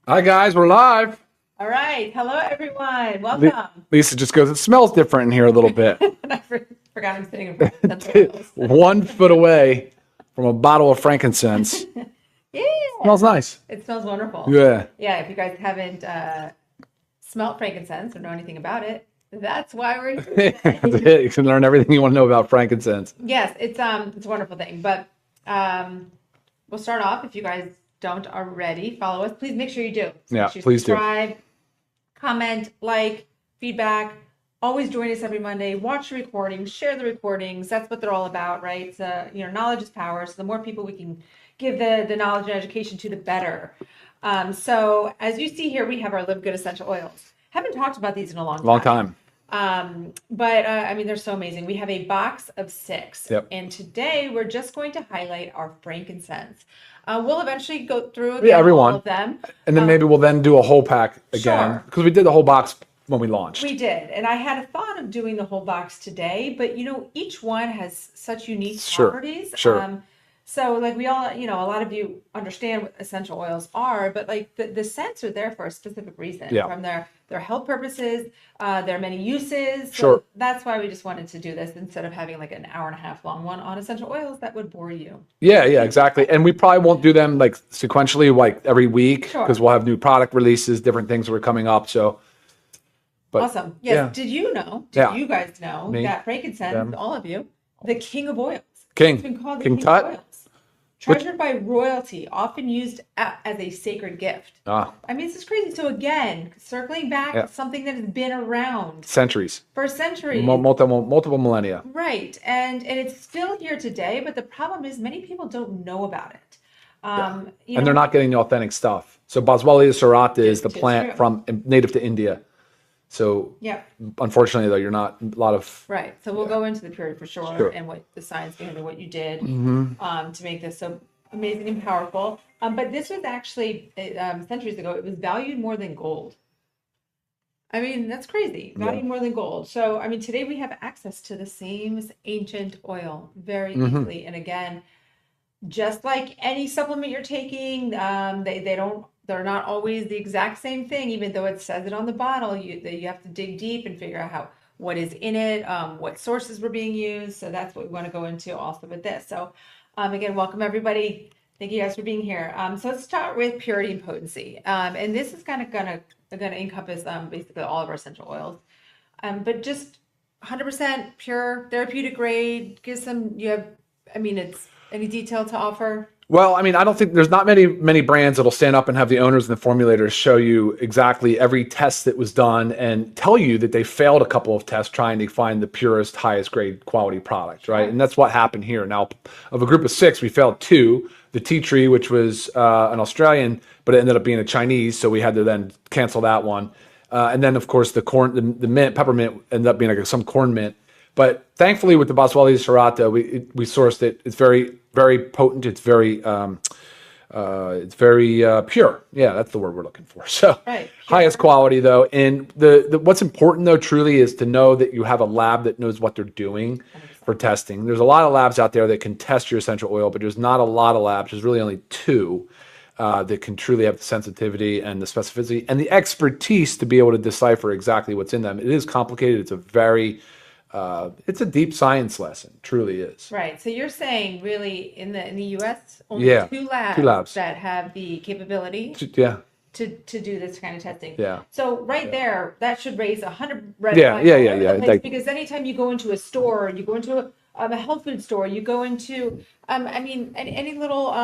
Hi guys, we're live. All right. Hello, everyone. Welcome. Lisa just goes, it smells different in here a little bit. And I forgot I'm sitting in front of essential oils. 1 foot away from a bottle of frankincense. Yeah. Smells nice. It smells wonderful. Yeah. Yeah. If you guys haven't smelt frankincense or know anything about it, that's why we're here today. You can learn everything you want to know about frankincense. Yes, it's a wonderful thing. But we'll start off. If you guys don't already follow us, please make sure you do. Yeah, Make sure you please do. subscribe, comment, like, feedback. Always join us every Monday. Watch the recordings, share the recordings. That's what they're all about, right? So, knowledge is power. So the more people we can give the knowledge and education to, the better. So as you see here, we have our LiveGood essential oils. Haven't talked about these in a long time. But they're so amazing. We have a box of 6. Yep. And today we're just going to highlight our frankincense. We'll eventually go through all of them. And then maybe we'll then do a whole pack again. Because we did the whole box when we launched. We did. And I had a thought of doing the whole box today, but each one has such unique properties. Sure. So like we all, a lot of you understand what essential oils are, but like the scents are there for a specific reason. Yeah. From their health purposes, there are many uses. So Sure. That's why we just wanted to do this instead of having like an hour and a half long one on essential oils. That would bore you. Yeah, exactly. And we probably won't do them like sequentially, like every week, because we'll have new product releases, different things that are coming up. So, but, awesome. Yes. Yeah. Did you know? You guys know that frankincense, all of you, the king of oils? It's been called the king Tut. of oils. Treasured by royalty, often used as a sacred gift. This is crazy. So again, circling back, something that has been around centuries. For centuries. Multiple millennia. Right. And it's still here today, but the problem is many people don't know about it. And they're not getting the authentic stuff. So Boswellia serrata is the plant from native to India. So unfortunately, though, you're not a lot of... Right. So we'll go into the period for sure and what the science behind what you did to make this so amazing and powerful. But this was actually, centuries ago, it was valued more than gold. That's crazy. Valued more than gold. So, today we have access to the same ancient oil very easily. And again, just like any supplement you're taking, they're not always the exact same thing, even though it says it on the bottle. You have to dig deep and figure out what is in it, what sources were being used. So that's what we want to go into also with this. So again, welcome everybody. Thank you guys for being here. So let's start with purity and potency. And this is kind of gonna encompass basically all of our essential oils. But just 100% pure, therapeutic grade. It's any detail to offer? Well, I don't think there's not many brands that'll stand up and have the owners and the formulators show you exactly every test that was done and tell you that they failed a couple of tests trying to find the purest, highest grade quality product, right? And that's what happened here. Now, of a group of 6, we failed 2. The tea tree, which was an Australian, but it ended up being a Chinese, so we had to then cancel that one. And then, of course, the mint, peppermint, ended up being like some corn mint. But thankfully, with the Boswellia serrata, we sourced it. It's very, very potent. It's very pure. Yeah, that's the word we're looking for. So highest quality, though. And the what's important, though, truly is to know that you have a lab that knows what they're doing for testing. There's a lot of labs out there that can test your essential oil, but there's not a lot of labs. There's really only 2 that can truly have the sensitivity and the specificity and the expertise to be able to decipher exactly what's in them. It is complicated. It's a very it's a deep science lesson, truly is. Right. So you're saying really in the US, only 2 labs that have the capability to do this kind of testing. Yeah. So there, that should raise 100 red flags. Because anytime you go into a store, you go into a health food store, you go into any little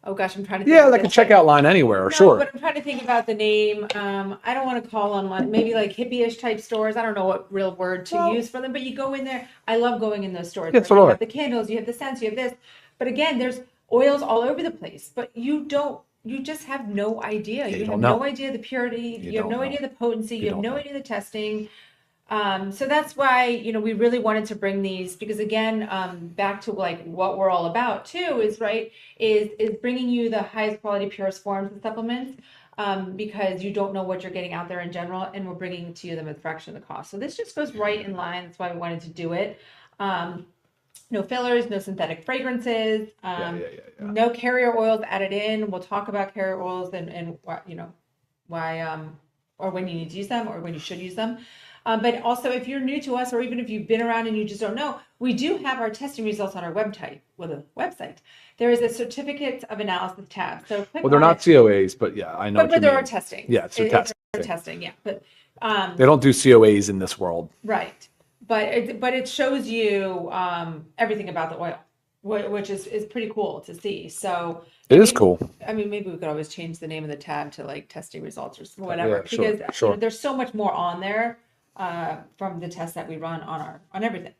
oh gosh, I'm trying to think. Yeah, like a checkout line anywhere, sure. But I'm trying to think about the name. I don't want to call on one, maybe like hippie-ish type stores. I don't know what real word to use for them, but you go in there. I love going in those stores. Yes, you have the candles, you have the scents, you have this. But again, there's oils all over the place, but you just have no idea. You have no idea the purity. You have no idea the potency. You have no idea the testing. So that's why, we really wanted to bring these because again, back to like what we're all about too is bringing you the highest quality, purest forms of supplements, because you don't know what you're getting out there in general, and we're bringing to you them at a fraction of the cost. So this just goes right in line. That's why we wanted to do it. No fillers, no synthetic fragrances, no carrier oils added in. We'll talk about carrier oils and why or when you need to use them or when you should use them. But also, if you're new to us, or even if you've been around and you just don't know, we do have our testing results on our website. There is a certificate of analysis tab. So click they're not COAs, but yeah, I know. But there are testing. Yeah, it's testing. Yeah, but they don't do COAs in this world. Right. But it shows you everything about the oil, which is pretty cool to see. So it is cool. I mean, maybe we could always change the name of the tab to like testing results or whatever, because there's so much more on there from the tests that we run on everything.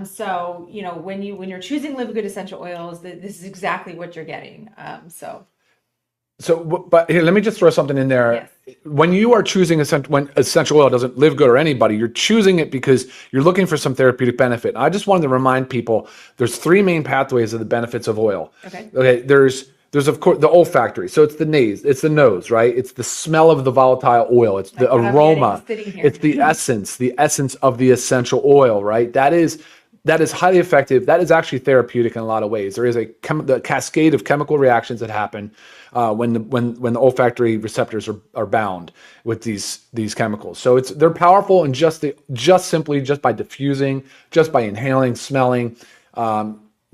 So when you're choosing LiveGood essential oils, this is exactly what you're getting. But here, let me just throw something in there. Yes. When you are choosing when essential oil doesn't LiveGood or anybody, you're choosing it because you're looking for some therapeutic benefit. I just wanted to remind people there's three main pathways of the benefits of oil. Okay. There's of course the olfactory. So it's the nose, right? It's the smell of the volatile oil. It's the aroma. It's the essence of the essential oil, right? That is highly effective. That is actually therapeutic in a lot of ways. There is the cascade of chemical reactions that happen when the olfactory receptors are bound with these chemicals. So they're powerful, and just simply by diffusing, just by inhaling, smelling,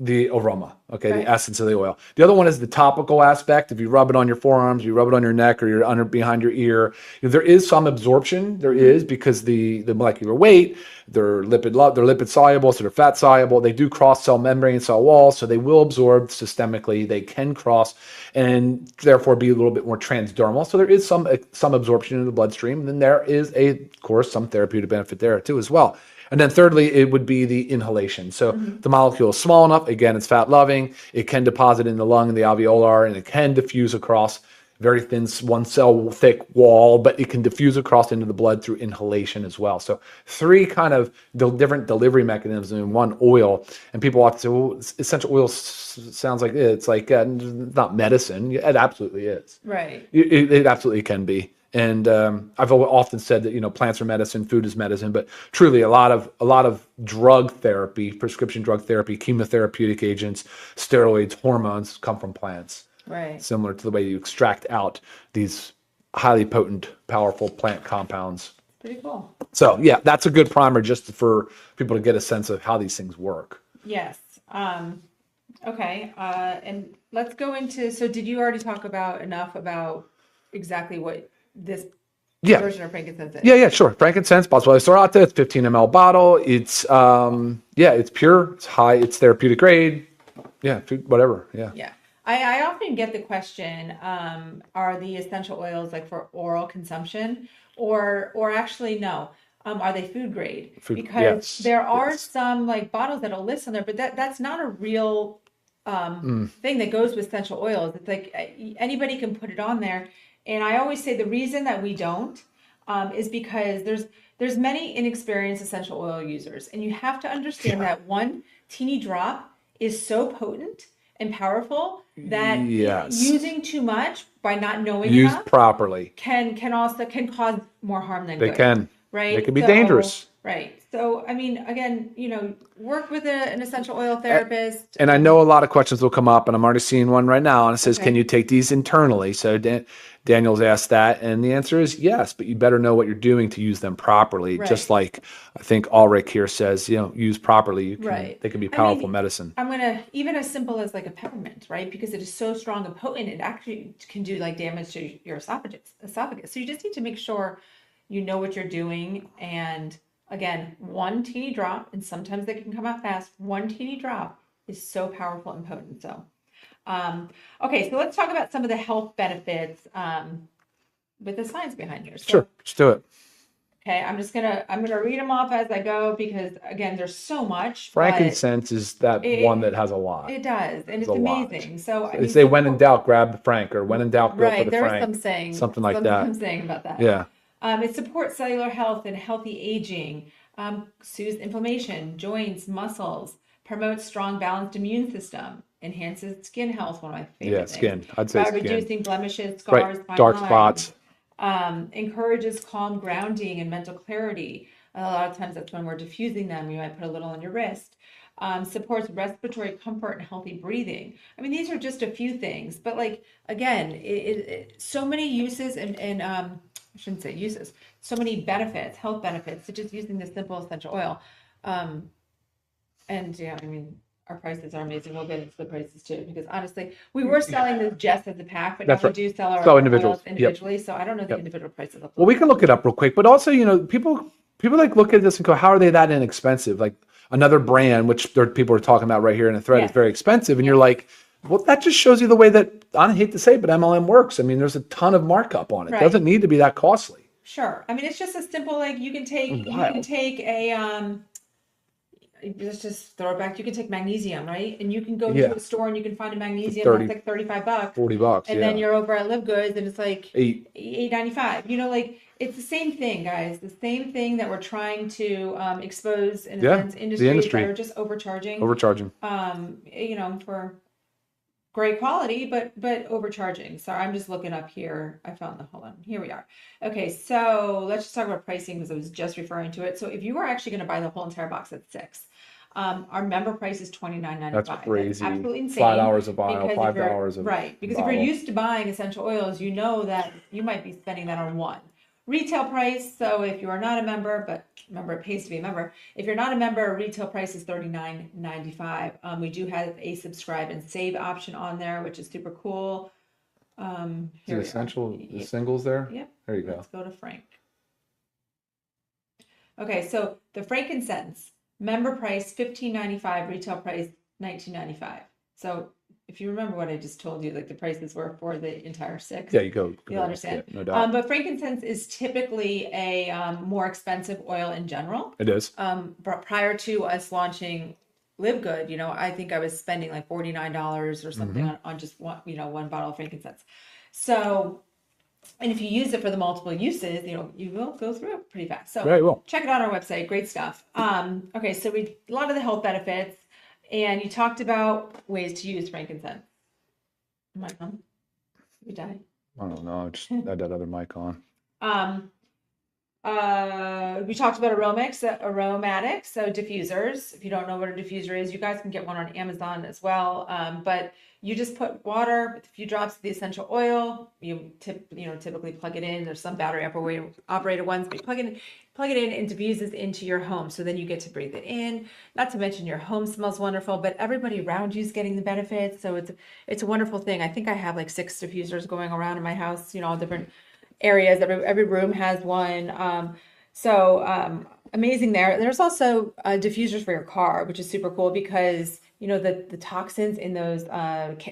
the aroma, okay, right. The essence of the oil. The other one is the topical aspect. If you rub it on your forearms, you rub it on your neck, or you're behind your ear, there is some absorption. There is, because the molecular weight, they're lipid soluble, so they're fat soluble. They do cross cell membrane, cell walls, so they will absorb systemically. They can cross and therefore be a little bit more transdermal. So there is some absorption in the bloodstream. And then there is of course, some therapeutic benefit there too as well. And then thirdly, it would be the inhalation. So the molecule is small enough. Again, it's fat loving. It can deposit in the lung and the alveolar, and it can diffuse across very thin, one cell thick wall, but it can diffuse across into the blood through inhalation as well. So three kind of different delivery mechanisms in one oil. And people often say, well, essential oil sounds like it's like not medicine. It absolutely is. Right. It absolutely can be. And I've often said that plants are medicine, food is medicine, but truly a lot of drug therapy, prescription drug therapy, chemotherapeutic agents, steroids, hormones come from plants. Right. Similar to the way you extract out these highly potent, powerful plant compounds. Pretty cool. So yeah, that's a good primer just for people to get a sense of how these things work. Yes. Okay. And let's go into. So did you already talk enough about exactly what this version of frankincense is? Yeah, sure. Frankincense, Boswellia serrata, it's 15 ml bottle. It's it's pure, it's high, it's therapeutic grade. Yeah, whatever. Yeah. Yeah. I often get the question, are the essential oils like for oral consumption or actually no. Are they food grade? Because there are some like bottles that'll list on there, but that's not a real thing that goes with essential oils. It's like anybody can put it on there. And I always say the reason that we don't is because there's many inexperienced essential oil users, and you have to understand that one teeny drop is so potent and powerful that using too much by not knowing enough properly can cause more harm than good. They can. Right. They can be dangerous. Right. So, I mean, again, work with an essential oil therapist. And I know a lot of questions will come up, and I'm already seeing one right now, and it says, can you take these internally? So Daniel's asked that, and the answer is yes, but you better know what you're doing to use them properly. Right. Just like I think Ulrich here says, use properly. They can be powerful medicine. I'm going to, even as simple as like a peppermint, right? Because it is so strong and potent, it actually can do like damage to your esophagus. So you just need to make sure you know what you're doing. And again, one teeny drop, and sometimes they can come out fast. One teeny drop is so powerful and potent. So, okay, so let's talk about some of the health benefits with the science behind here. So, sure, let's do it. Okay, I'm gonna read them off as I go because again, there's so much. Frankincense is that one that has a lot. It does, and it's amazing. So they say, when in doubt, grab the Frank, or when in doubt, go for the Frank. Right, there's something like that. Some saying about that. Yeah. It supports cellular health and healthy aging, soothes inflammation, joints, muscles, promotes strong, balanced immune system, enhances skin health, one of my favorite things. Skin. I'd say by skin. Reducing blemishes, scars, fine dark lines. spots. Encourages calm grounding and mental clarity. A lot of times that's when we're diffusing them. You might put a little on your wrist. supports respiratory comfort and healthy breathing. I mean, these are just a few things, but like, again, so many uses and I shouldn't say uses, so many benefits, health benefits to just using this simple essential oil. And yeah, I mean, our prices are amazing. We'll get into the prices too, because honestly, we were selling this just as a pack, but now we do sell our oils individually. So I don't know the individual prices. Well, we can look it up real quick, but also, you know, people like look at this and go, how are they that inexpensive? Like another brand, which people are talking about right here in the thread, is very expensive. And you're like, well, that just shows you the way that, I hate to say it, but MLM works. I mean, there's a ton of markup on it. It doesn't need to be that costly. Sure. I mean, it's just a simple, like you can take a, let's just throw it back. You can take magnesium, right? And you can go to a store and you can find a magnesium that's like $35, $40, and then you're over at LiveGood and it's like $8.95. You know, like it's the same thing, guys. The same thing that we're trying to expose in a sense industries that are just overcharging. You know, for great quality, but overcharging. So I'm just looking up here. I found hold on, here we are. Okay, so let's just talk about pricing because I was just referring to it. So if you were actually going to buy the whole entire box at 6, our member price is $29.95. That's crazy. That's absolutely insane. $5 a bottle, $5 a right. Because if you're used to buying essential oils, you know that you might be spending that on one. Retail price, so if you are not a member, but remember it pays to be a member. If you're not a member, retail price is $39.95. We do have a subscribe and save option on there, which is super cool. The essential, the singles there? Yep. There you go. Let's go to Frank. Okay, so the frankincense, member price $15.95, retail price $19.95. So if you remember what I just told you, like the prices were for the entire 6. Yeah, you'll understand. Yeah, no doubt. But frankincense is typically a more expensive oil in general. It is. But prior to us launching LiveGood, you know, I think I was spending like $49 or something on just one bottle of frankincense. So, and if you use it for the multiple uses, you know, you will go through it pretty fast. So check it out on our website. Great stuff. Okay, so a lot of the health benefits. And you talked about ways to use frankincense. Mic on? You die? I don't know. I just had that other mic on. We talked about aromatics, so diffusers. If you don't know what a diffuser is, you guys can get one on Amazon as well. But you just put water with a few drops of the essential oil. You typically plug it in. There's some battery operated ones, but you plug it in and diffuses into your home. So then you get to breathe it in. Not to mention your home smells wonderful, but everybody around you is getting the benefits. So it's a wonderful thing. I think I have like 6 diffusers going around in my house, you know, all different areas. Every room has one. Amazing there. There's also diffusers for your car, which is super cool because, you know, the toxins in those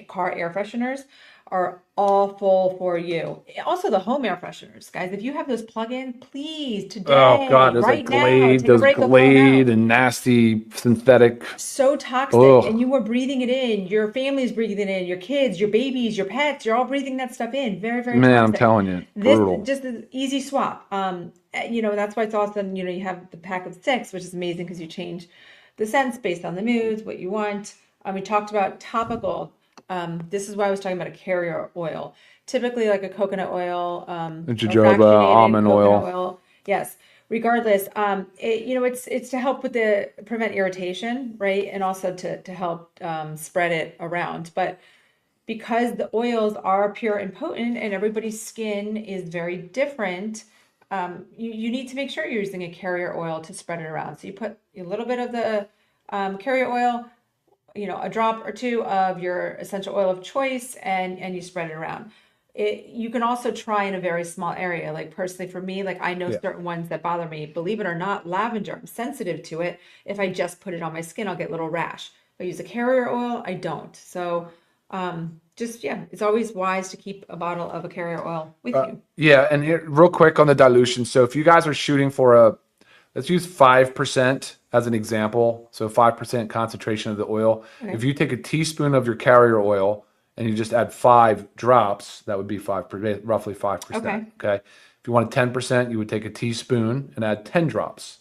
car air fresheners are awful for you. Also the home air fresheners, guys, if you have those plug-in, please today, there's right like Glade and nasty synthetic. So toxic. And you are breathing it in. Your family's breathing it in. Your kids, your babies, your pets, you're all breathing that stuff in. Very, very toxic. I'm telling you, brutal. This just an easy swap. You know, that's why it's awesome. You know, you have the pack of 6, which is amazing because you change the scents based on the moods, what you want. We talked about topical. This is why I was talking about a carrier oil. Typically like a coconut oil, jojoba, almond oil. Yes. Regardless, it's to help with prevent irritation, right? And also to help spread it around. But because the oils are pure and potent and everybody's skin is very different, you need to make sure you're using a carrier oil to spread it around. So you put a little bit of the carrier oil, you know, a drop or 2 of your essential oil of choice, and you spread it around. You can also try in a very small area. Like personally for me, like I know certain ones that bother me. Believe it or not, lavender, I'm sensitive to it. If I just put it on my skin, I'll get a little rash. If I use a carrier oil, I don't. So it's always wise to keep a bottle of a carrier oil with you. Yeah, and here, real quick on the dilution. So if you guys are shooting for let's use 5% as an example. So 5% concentration of the oil. Okay. If you take a teaspoon of your carrier oil and you just add 5 drops, that would be roughly 5%. Okay. If you want 10%, you would take a teaspoon and add 10 drops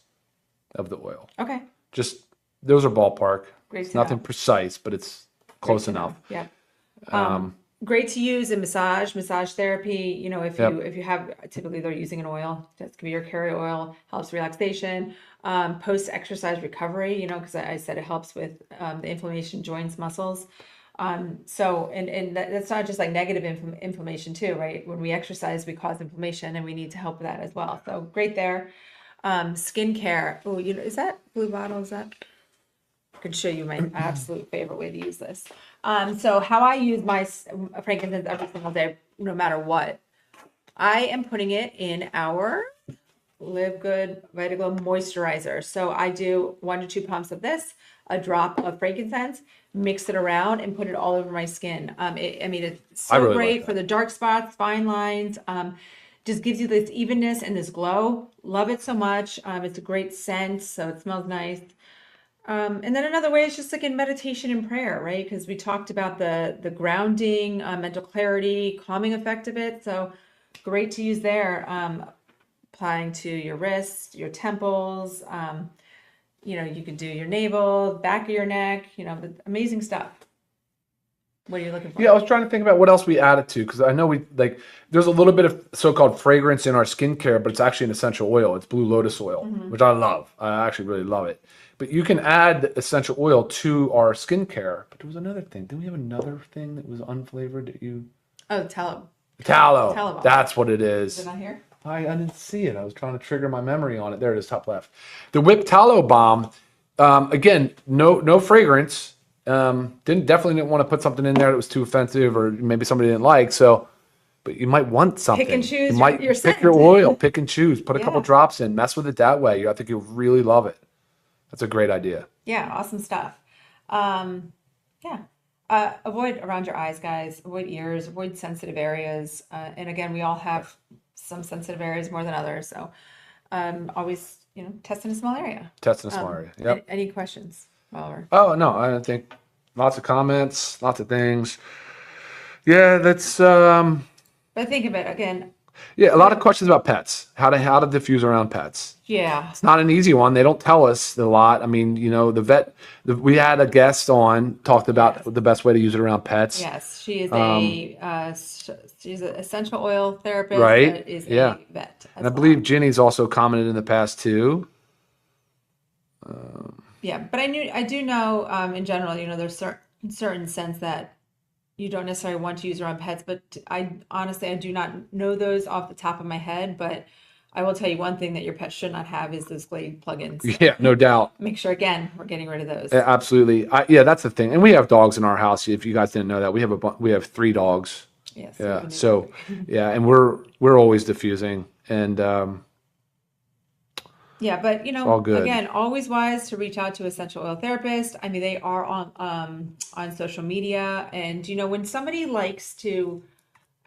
of the oil. Okay. Just those are ballpark. Great. It's nothing precise, but it's close enough. Yeah. Great to use in massage therapy. You know, if you have, typically they're using an oil. That could be your carrier oil, helps relaxation, post-exercise recovery, you know, because I said it helps with the inflammation, joints, muscles. So, and that's not just like negative inflammation too, right? When we exercise, we cause inflammation and we need to help with that as well. So great there. Skincare. Oh, you know, is that blue bottle? Is that? I can show you my absolute favorite way to use this. So how I use my frankincense every single day, no matter what, I am putting it in our LiveGood VitaGlow moisturizer. So I do 1 to 2 pumps of this, a drop of frankincense, mix it around and put it all over my skin. I mean, it's so really great for the dark spots, fine lines. Just gives you this evenness and this glow. Love it so much. It's a great scent, so it smells nice. And then another way is just like in meditation and prayer, right? Because we talked about the grounding, mental clarity, calming effect of it. So great to use there. Applying to your wrists, your temples. You know, you could do your navel, back of your neck. You know, amazing stuff. What are you looking for? Yeah, I was trying to think about what else we added to, because I know there's a little bit of so-called fragrance in our skincare, but it's actually an essential oil. It's blue lotus oil, which I love. I actually really love it. But you can add essential oil to our skincare. But there was another thing. Didn't we have another thing that was unflavored that you? Oh, tallow. Tallow. Tallow. That's what it is. Is it not here? I didn't see it. I was trying to trigger my memory on it. There it is, top left. The whipped tallow balm. Again, no fragrance. Definitely didn't want to put something in there that was too offensive or maybe somebody didn't like. So, but you might want something. Pick and choose. You might pick your oil, pick and choose, put a couple drops in, mess with it that way. I think you'll really love it. That's a great idea. Yeah, awesome stuff. Avoid around your eyes, guys. Avoid ears. Avoid sensitive areas. And again, we all have some sensitive areas more than others. So always, you know, test in a small area. Test in a small area. Yep. Any questions? Oh, no, I don't think. Lots of comments, lots of things. Yeah, that's... But think of it, again... Yeah, a lot of questions about pets. How to diffuse around pets. Yeah. It's not an easy one. They don't tell us a lot. I mean, you know, we had a guest on, talked about the best way to use it around pets. Yes, she is she's an essential oil therapist. Right. That is a vet. And I believe Ginny's also commented in the past too. Yeah, but I do know in general, you know, there's certain sense that you don't necessarily want to use around pets, but I honestly do not know those off the top of my head, but I will tell you one thing that your pet should not have is those Glade plugins. Yeah, no doubt. Make sure, again, we're getting rid of those. Yeah, absolutely. Yeah, that's the thing. And we have dogs in our house. If you guys didn't know that, we have 3 dogs. Yes. Yeah. So, yeah, and we're always diffusing, and yeah, but you know, again, always wise to reach out to essential oil therapist. I mean, they are on social media, and you know, when somebody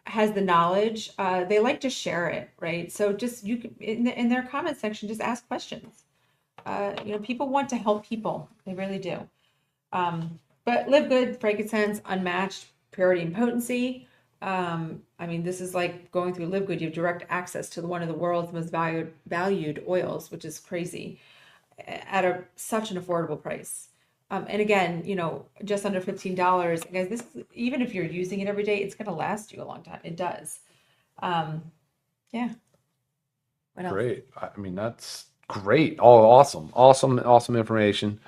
has the knowledge, they like to share it, right? So just you can, in their comment section, just ask questions. You know, people want to help people; they really do. But LiveGood frankincense, unmatched purity and potency. I mean, this is like going through LiveGood. You have direct access to one of the world's most valued oils, which is crazy, at such an affordable price. And again, you know, just under $15, guys. This, even if you're using it every day, it's going to last you a long time. It does. Yeah. What else? Great. I mean, that's great. Awesome information.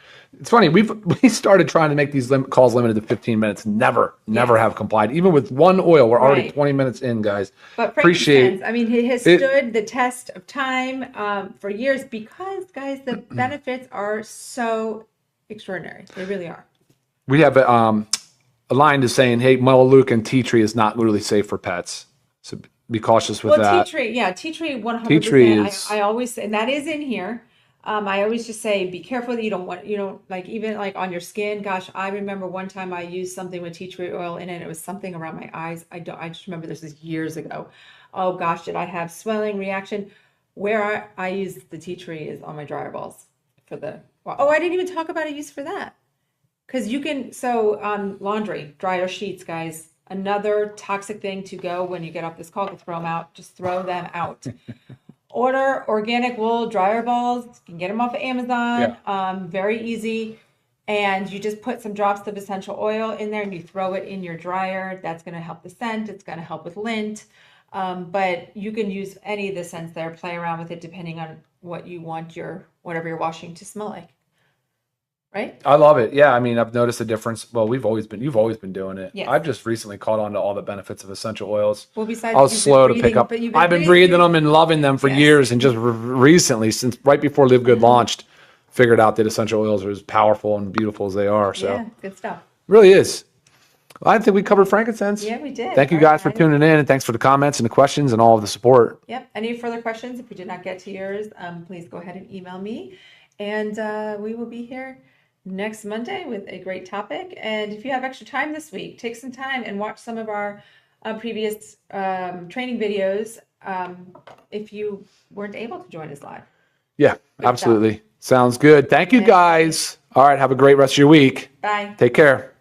It's funny. We started trying to make these calls limited to 15 minutes. Never have complied. Even with one oil, we're already 20 minutes in, guys. But appreciate. I mean, it has stood the test of time for years because, guys, the benefits are so extraordinary. They really are. We have a line to saying, "Hey, Melaleuca and tea tree is not really safe for pets." So be cautious with that. Tea tree 100%. Tea tree is, I always say, and that is in here. I always just say, be careful that you don't like, even like on your skin. Gosh, I remember one time I used something with tea tree oil in it. It was something around my eyes. I just remember this was years ago. Oh gosh, did I have swelling reaction? Where I use the tea tree is on my dryer balls for the, oh, I didn't even talk about a use for that. Because you can, laundry, dryer sheets, guys. Another toxic thing to go when you get off this call, to throw them out. Just throw them out. Order organic wool dryer balls. You can get them off of Amazon. Yeah. Very easy. And you just put some drops of essential oil in there and you throw it in your dryer. That's going to help the scent. It's going to help with lint. But you can use any of the scents there, play around with it depending on what you want whatever you're washing to smell like. Right? I love it. Yeah, I mean, I've noticed a difference. Well, you've always been doing it. Yes. I've just recently caught on to all the benefits of essential oils. Well, besides I was slow to pick up. I've been breathing them and loving them for years, and just recently, since right before LiveGood launched, figured out that essential oils are as powerful and beautiful as they are. So yeah, good stuff. Really is. Well, I think we covered frankincense. Yeah, we did. Thank you guys for tuning in, and thanks for the comments and the questions and all of the support. Yep. Any further questions? If we did not get to yours, please go ahead and email me, and we will be here next Monday with a great topic. And if you have extra time this week, take some time and watch some of our previous training videos if you weren't able to join us live. Yeah, absolutely. Sounds good. Thank you guys. All right. Have a great rest of your week. Bye. Take care.